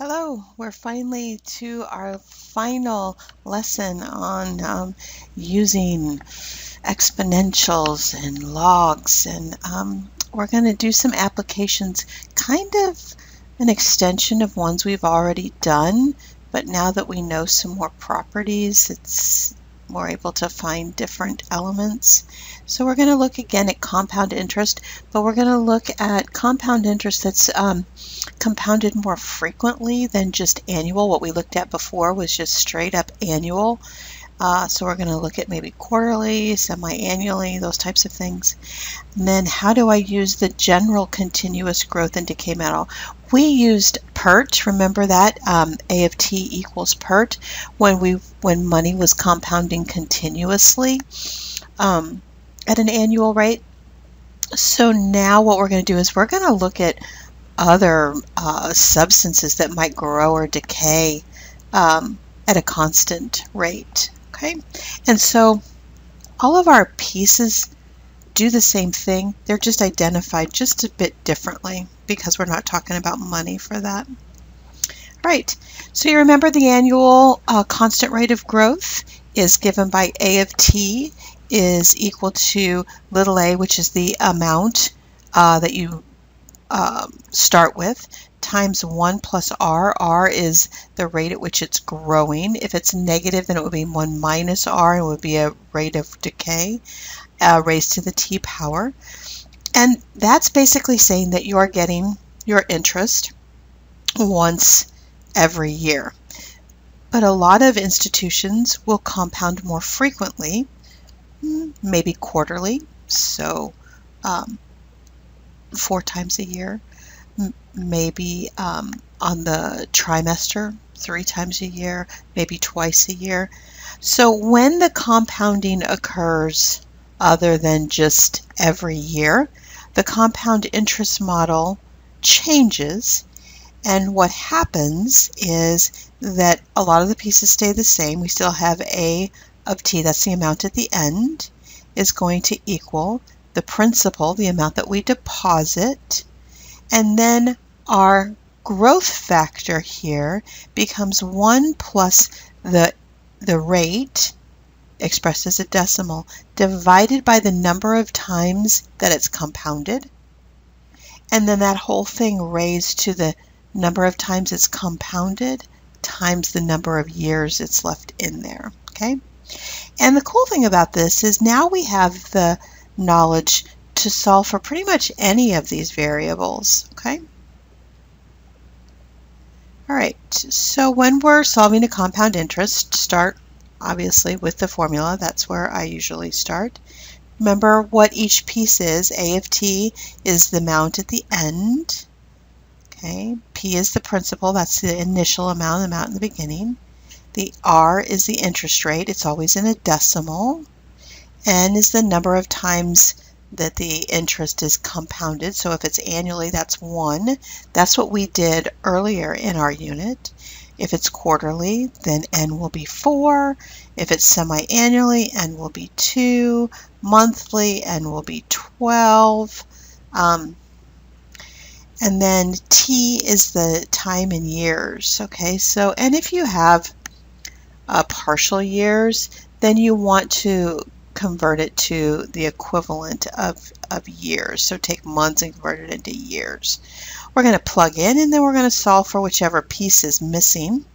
Hello, we're finally to our final lesson on using exponentials and logs, and we're going to do some applications, kind of an extension of ones we've already done, but now that we know some more properties, we're able to find different elements. So we're going to look again at compound interest, but we're going to look at compound interest that's compounded more frequently than just annual. What we looked at before was just straight up annual. So we're going to look at maybe quarterly, semi-annually, those types of things. And then how do I use the general continuous growth and decay model? We used Pert, remember that? A of t equals Pert when money was compounding continuously at an annual rate. So now what we're going to do is we're going to look at other substances that might grow or decay at a constant rate. Okay, and so all of our pieces do the same thing. They're just identified just a bit differently because we're not talking about money for that. Right, so you remember the annual constant rate of growth is given by A of t is equal to little a, which is the amount that you start with, times 1 plus r. R is the rate at which it's growing. If it's negative, then it would be 1 minus r, and it would be a rate of decay raised to the t power. And that's basically saying that you're getting your interest once every year. But a lot of institutions will compound more frequently, maybe quarterly, so 4 times a year, maybe on the trimester 3 times a year, maybe twice a year. So when the compounding occurs other than just every year, the compound interest model changes, and what happens is that a lot of the pieces stay the same. We still have A of t, that's the amount at the end, is going to equal the principal, the amount that we deposit, and then our growth factor here becomes 1 plus the rate, expressed as a decimal, divided by the number of times that it's compounded, and then that whole thing raised to the number of times it's compounded times the number of years it's left in there. Okay? And the cool thing about this is now we have the knowledge to solve for pretty much any of these variables. Okay? All right, so when we're solving a compound interest, start obviously with the formula. That's where I usually start. Remember what each piece is. A of t is the amount at the end. Okay, P is the principal, that's the initial amount in the beginning. The R is the interest rate, it's always in a decimal. N is the number of times that the interest is compounded. So if it's annually, that's 1. That's what we did earlier in our unit. If it's quarterly, then N will be 4. If it's semi-annually, N will be 2. Monthly, N will be 12. And then T is the time in years. Okay, so, and if you have partial years, then you want to convert it to the equivalent of years. So take months and convert it into years. We're going to plug in, and then we're going to solve for whichever piece is missing.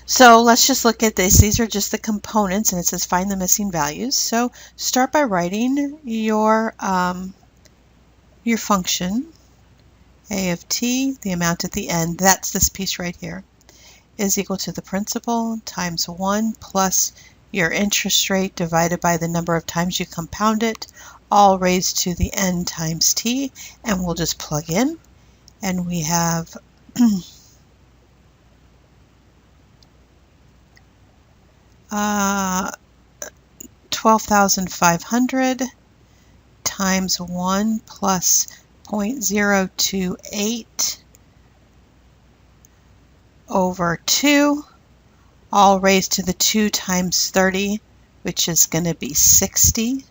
So let's just look at this. These are just the components, and it says find the missing values. So start by writing your function. A of t, the amount at the end, that's this piece right here, is equal to the principal times 1 plus your interest rate divided by the number of times you compound it, all raised to the n times t, and we'll just plug in, and we have 12,500 times 1 plus 0.028 over 2, all raised to the 2 times 30, which is going to be 60.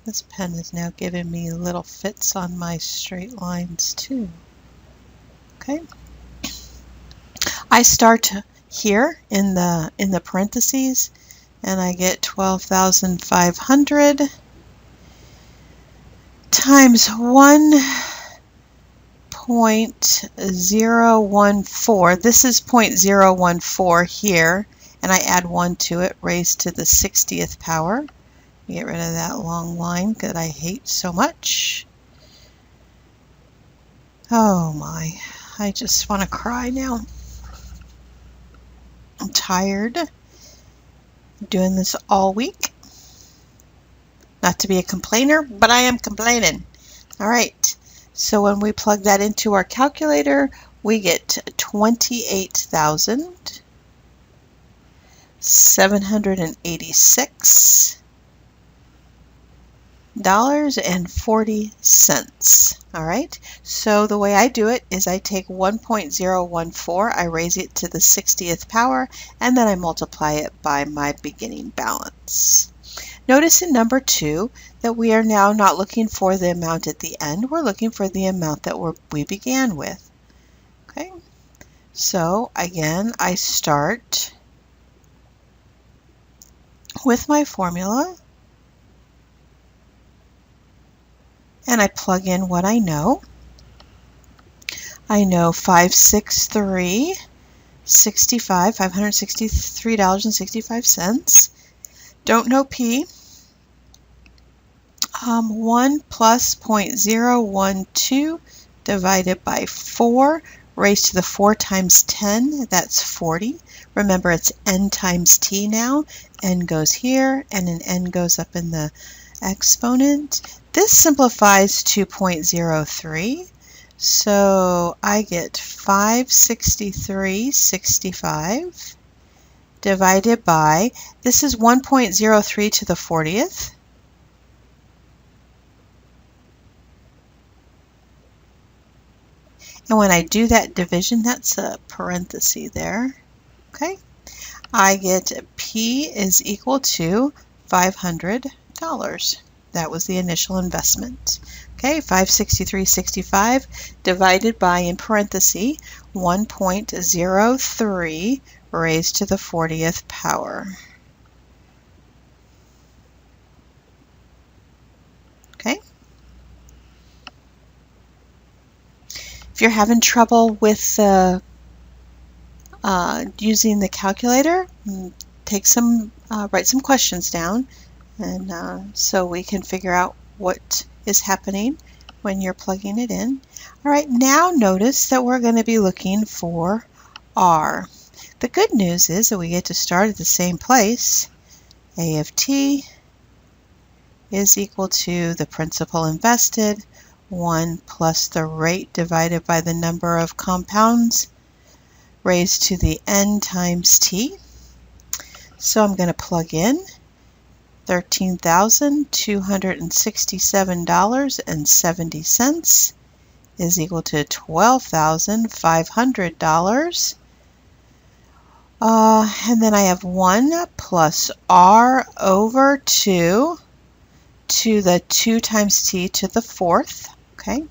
This pen is now giving me little fits on my straight lines too. Okay. I start here in the parentheses, and I get 12,500 times 1.014. This is 0.014 here, and I add 1 to it, raised to the 60th power. Get rid of that long line that I hate so much. Oh my, I just want to cry now. I'm tired. I'm doing this all week. Not to be a complainer, but I am complaining. All right, so when we plug that into our calculator, we get 28,786.40. All right, so the way I do it is I take 1.014, I raise it to the 60th power, and then I multiply it by my beginning balance. Notice in number 2 that we are now not looking for the amount at the end, we're looking for the amount that we began with. Okay, so again, I start with my formula, and I plug in what I know. I know $563.65. Don't know P. 1 plus 0.012 divided by 4 raised to the 4 times 10, that's 40. Remember, it's n times t now. N goes here, and an n goes up in the exponent. This simplifies to 0.03. So I get 563.65 divided by, this is 1.03 to the 40th. And when I do that division, that's a parenthesis there. Okay, I get P is equal to $500. That was the initial investment. Okay, 563.65 divided by, in parentheses, 1.03 raised to the 40th power. Okay. If you're having trouble with using the calculator, take some, write some questions down, and so we can figure out what is happening when you're plugging it in. All right, now notice that we're going to be looking for R. The good news is that we get to start at the same place. A of t is equal to the principal invested, 1 plus the rate divided by the number of compounds raised to the n times t. So I'm going to plug in $13,267.70 is equal to $12,500. And then I have 1 plus r over 2 to the 2 times t to the 4th. Okay,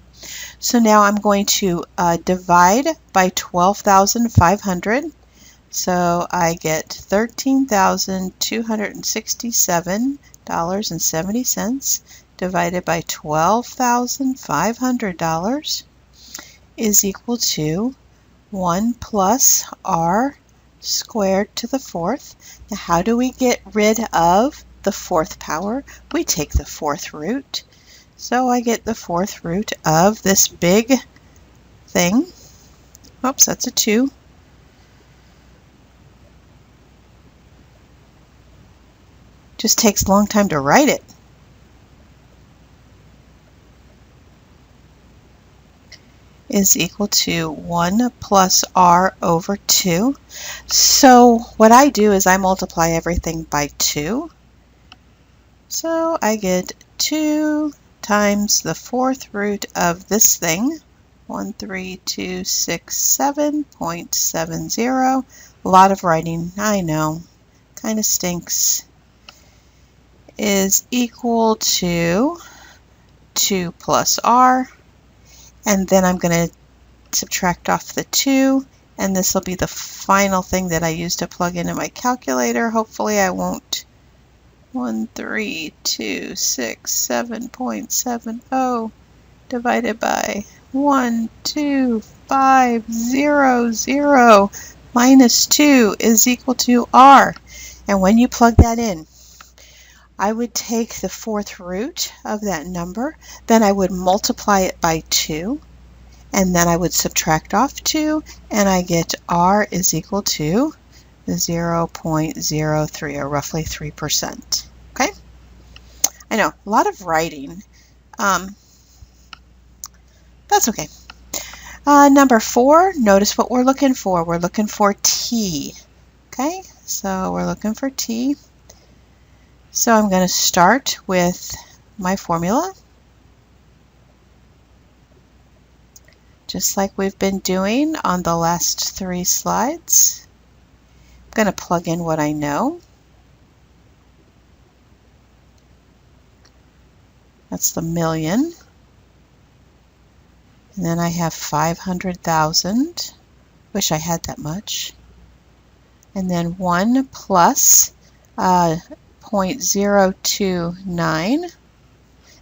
so now I'm going to divide by 12,500. So I get $13,267.70 divided by $12,500 is equal to 1 plus r squared to the 4th. Now, how do we get rid of the 4th power? We take the 4th root. So I get the 4th root of this big thing. Oops, that's a 2. Just takes a long time to write it. Is equal to 1 plus r over 2. So what I do is I multiply everything by 2. So I get 2 times the 4th root of this thing, 13267.70. A lot of writing, I know, kind of stinks. Is equal to 2 plus r, and then I'm going to subtract off the 2, and this will be the final thing that I use to plug into my calculator. Hopefully I won't. 1326.7.70 divided by 12500 minus 2 is equal to r. And when you plug that in, I would take the fourth root of that number, then I would multiply it by 2, and then I would subtract off 2, and I get r is equal to 0.03, or roughly 3%. Okay? I know, a lot of writing. That's okay. Number 4, notice what we're looking for. We're looking for t. Okay, so we're looking for t. So I'm going to start with my formula, just like we've been doing on the last 3 slides. I'm going to plug in what I know. That's the million. And then I have 500,000. Wish I had that much. And then 1 plus 0.029.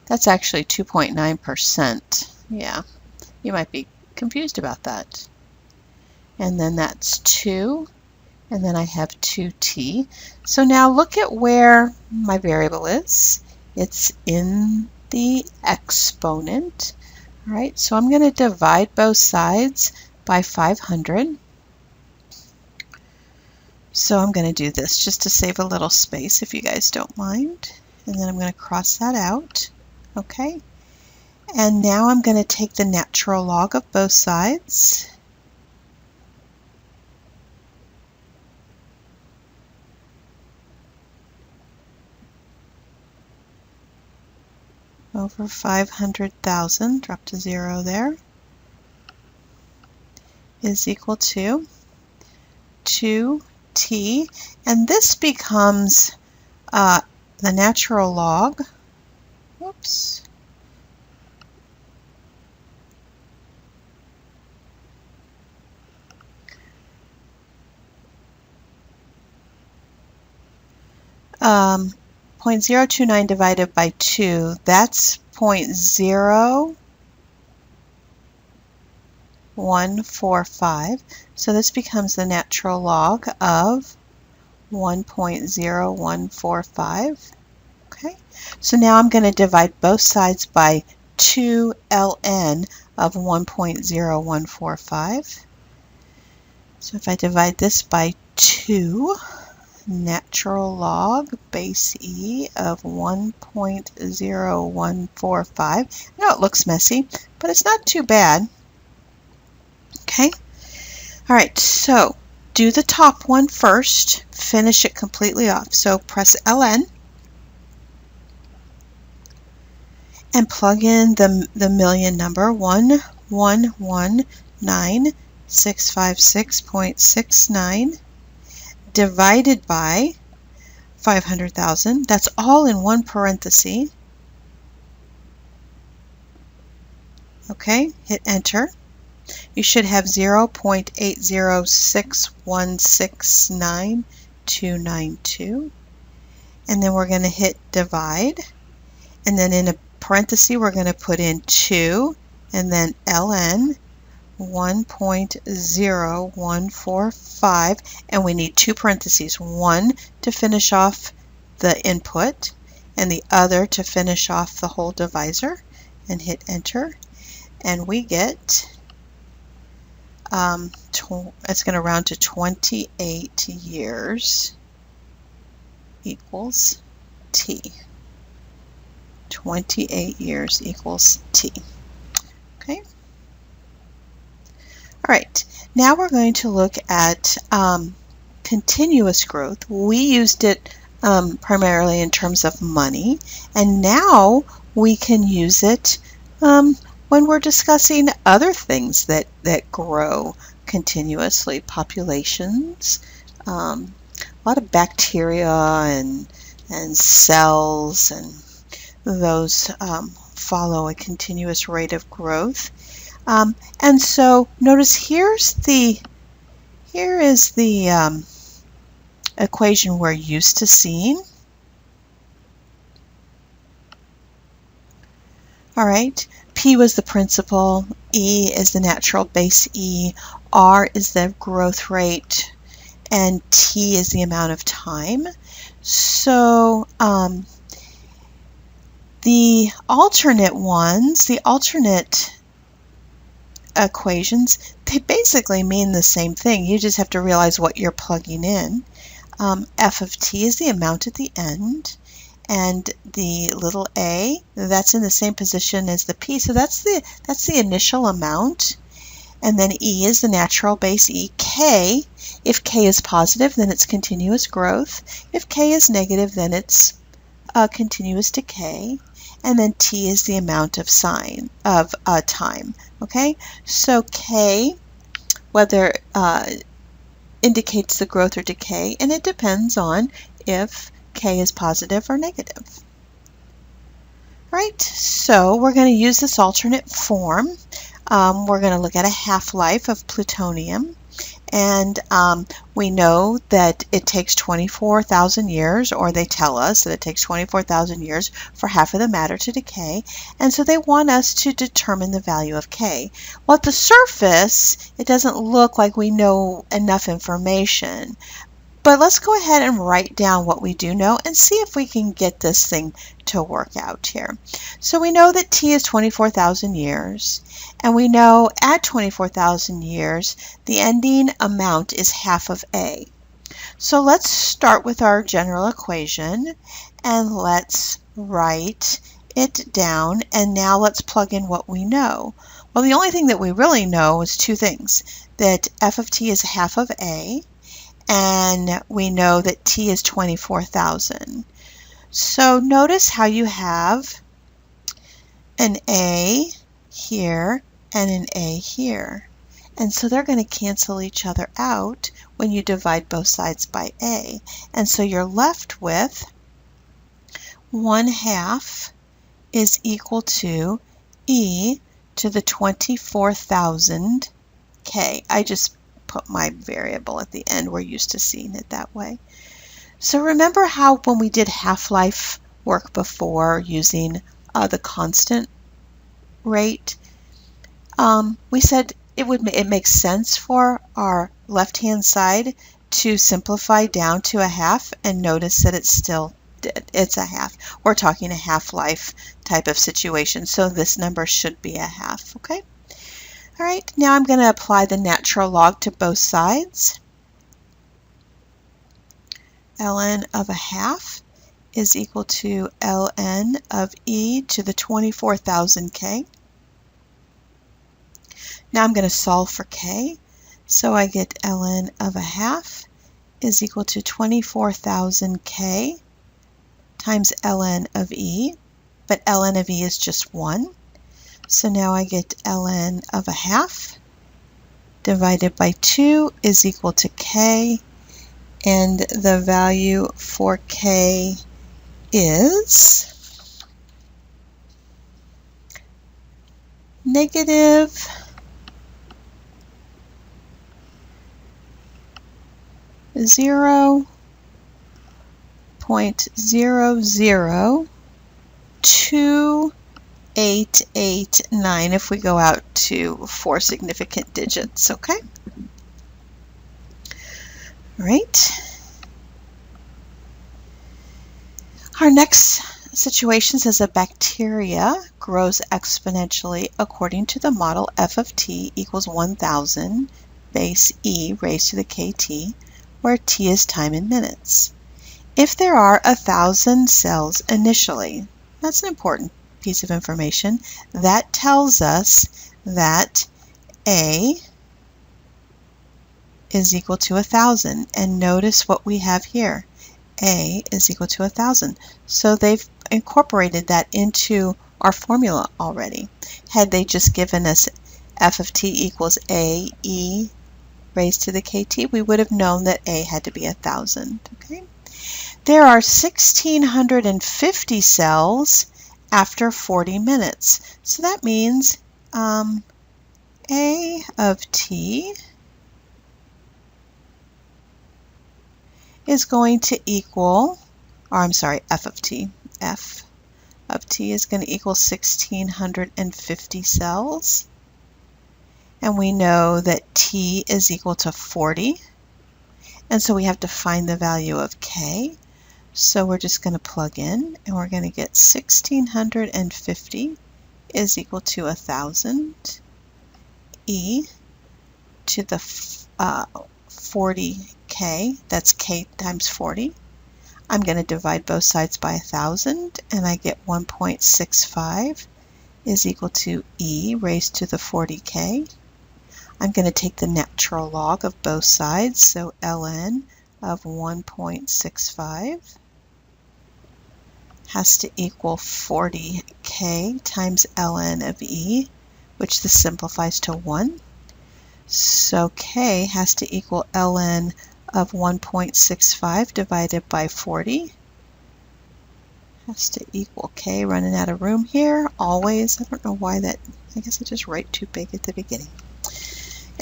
That's actually 2.9%. Yeah, you might be confused about that. And then that's 2. And then I have 2t. So now look at where my variable is. It's in the exponent. All right, so I'm going to divide both sides by 500. So I'm going to do this just to save a little space, if you guys don't mind. And then I'm going to cross that out. Okay. And now I'm going to take the natural log of both sides. Over 500,000, drop to 0 there, is equal to 2t. And this becomes the natural log. Whoops. Um, 0.029 divided by 2, that's 0.0145. So this becomes the natural log of 1.0145. Okay, so now I'm going to divide both sides by 2 ln of 1.0145. So if I divide this by 2, natural log base e of 1.0145. I know it looks messy, but it's not too bad. Okay. All right, so do the top one first, finish it completely off. So press ln and plug in the million number 1119656.69 divided by 500,000. That's all in one parenthesis. Okay, hit enter. You should have 0.806169292. And then we're going to hit divide. And then in a parenthesis, we're going to put in 2 and then ln 1.0145, and we need 2 parentheses, one to finish off the input and the other to finish off the whole divisor, and hit enter, and we get it's going to round to 28 years equals t. 28 years equals t. Okay. All right, now we're going to look at continuous growth. We used it primarily in terms of money, and now we can use it when we're discussing other things that grow continuously. Populations, a lot of bacteria and cells, and those follow a continuous rate of growth. And so notice here is the equation we're used to seeing. All right, P was the principal, E is the natural base E, R is the growth rate, and T is the amount of time. So the alternate equations, they basically mean the same thing. You just have to realize what you're plugging in. F of t is the amount at the end, and the little a, that's in the same position as the p, so that's the initial amount. And then E is the natural base E. K, if K is positive, then it's continuous growth. If K is negative, then it's continuous decay. And then T is the amount of time. Okay, so K, whether indicates the growth or decay, and it depends on if K is positive or negative. Right, so we're going to use this alternate form. We're going to look at a half-life of plutonium, and we know that it takes 24,000 years, or they tell us that it takes 24,000 years for half of the matter to decay, and so they want us to determine the value of K. Well, at the surface, it doesn't look like we know enough information, but let's go ahead and write down what we do know and see if we can get this thing to work out here. So we know that T is 24,000 years, and we know at 24,000 years, the ending amount is half of A. So let's start with our general equation, and let's write it down, and now let's plug in what we know. Well, the only thing that we really know is two things, that f of t is half of A, and we know that T is 24,000. So notice how you have an A here and an A here. And so they're going to cancel each other out when you divide both sides by A. And so you're left with 1/2 is equal to E to the 24,000 K. I just put my variable at the end. We're used to seeing it that way. So remember how when we did half-life work before using the constant rate, we said it makes sense for our left-hand side to simplify down to a half, and notice that it's a half. We're talking a half-life type of situation, so this number should be a half, okay? All right, now I'm going to apply the natural log to both sides. ln of a half is equal to ln of e to the 24,000 k. Now I'm going to solve for k, so I get ln of a half is equal to 24,000 k times ln of e, but ln of e is just 1. So now I get ln of a half divided by 2 is equal to k, and the value for k is negative 0.0028889 if we go out to 4 significant digits, okay? All right. Our next situation says a bacteria grows exponentially according to the model f of t equals 1,000 base e raised to the kt, where t is time in minutes. If there are 1,000 cells initially, that's an important piece of information, that tells us that A is equal to 1,000. And notice what we have here. A is equal to 1,000. So they've incorporated that into our formula already. Had they just given us f of t equals A e raised to the kt, we would have known that A had to be 1,000. Okay? There are 1,650 cells after 40 minutes. So that means A of t is going to equal, or I'm sorry, f of t. F of t is going to equal 1,650 cells. And we know that t is equal to 40. And so we have to find the value of k. So we're just going to plug in, and we're going to get 1,650 is equal to 1,000 e to the 40k. That's k times 40. I'm going to divide both sides by 1,000, and I get 1.65 is equal to e raised to the 40k. I'm going to take the natural log of both sides, so ln of 1.65 has to equal 40k times ln of e, which this simplifies to 1. So k has to equal ln of 1.65 divided by 40. Has to equal k, running out of room here, always. I don't know why that, I guess I just write too big at the beginning.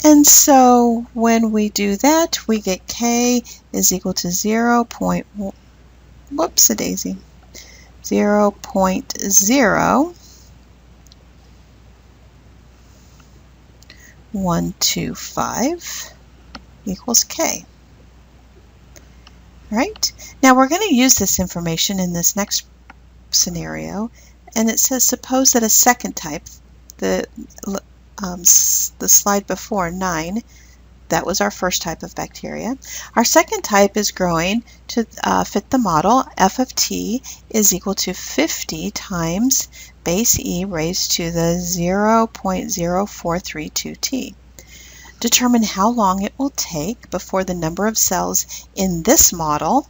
And so when we do that, we get k is equal to 0.125 equals k. All right, now we're going to use this information in this next scenario, and it says suppose that a second type, the slide before, 9, that was our first type of bacteria. Our second type is growing to fit the model. F of t is equal to 50 times base e raised to the 0.0432 t. Determine how long it will take before the number of cells in this model,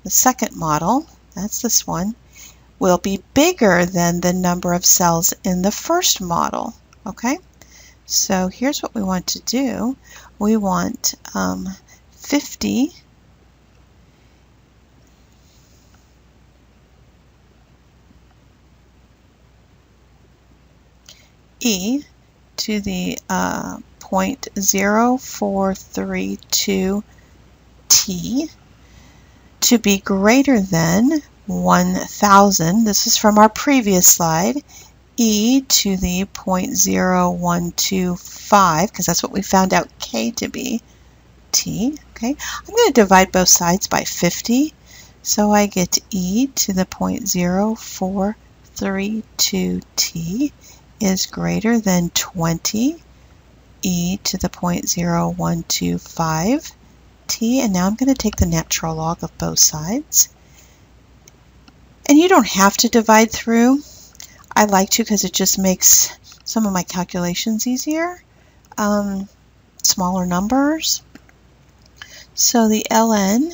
the second model, that's this one, will be bigger than the number of cells in the first model. Okay? So here's what we want to do. We want 50 e to the 0.0432 t to be greater than 1,000. This is from our previous slide. E to the 0.0125, because that's what we found out k to be, t. Okay, I'm going to divide both sides by 50, so I get e to the 0.0432 t is greater than 20 e to the 0.0125 t, and now I'm going to take the natural log of both sides. And you don't have to divide through. I like to because it just makes some of my calculations easier. Smaller numbers. So the ln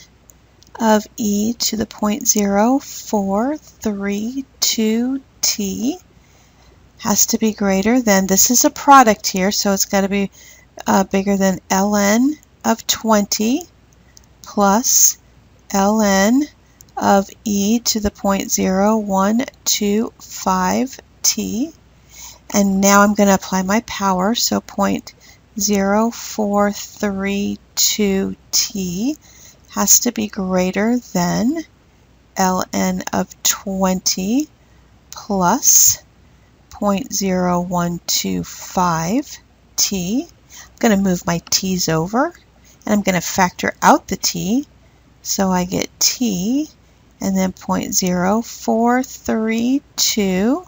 of e to the 0.0432 t has to be greater than, this is a product here, so it's got to be bigger than ln of 20 plus ln of e to the 0.0125 t. And now I'm going to apply my power, so 0.0432 t has to be greater than ln of 20 plus 0.0125 t. I'm going to move my t's over, and I'm going to factor out the t, so I get t and then 0.0432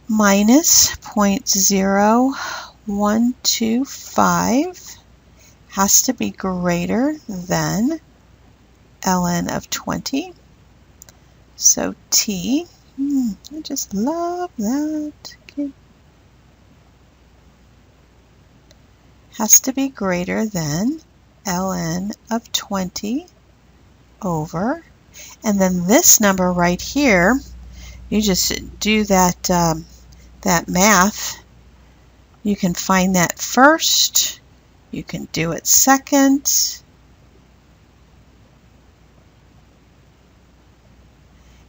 minus 0.0125 has to be greater than ln of 20. So t, I just love that, okay, has to be greater than ln of 20 over, and then this number right here, you just do that, that math. You can find that first, you can do it second,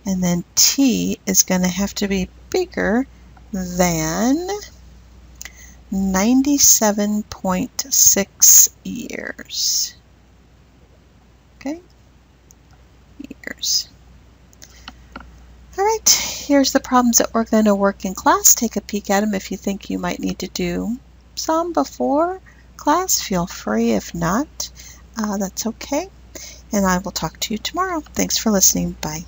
and then t is going to have to be bigger than 97.6 years. Okay, years. All right, here's the problems that we're going to work in class. Take a peek at them. If you think you might need to do some before class, feel free. If not, that's okay. And I will talk to you tomorrow. Thanks for listening. Bye.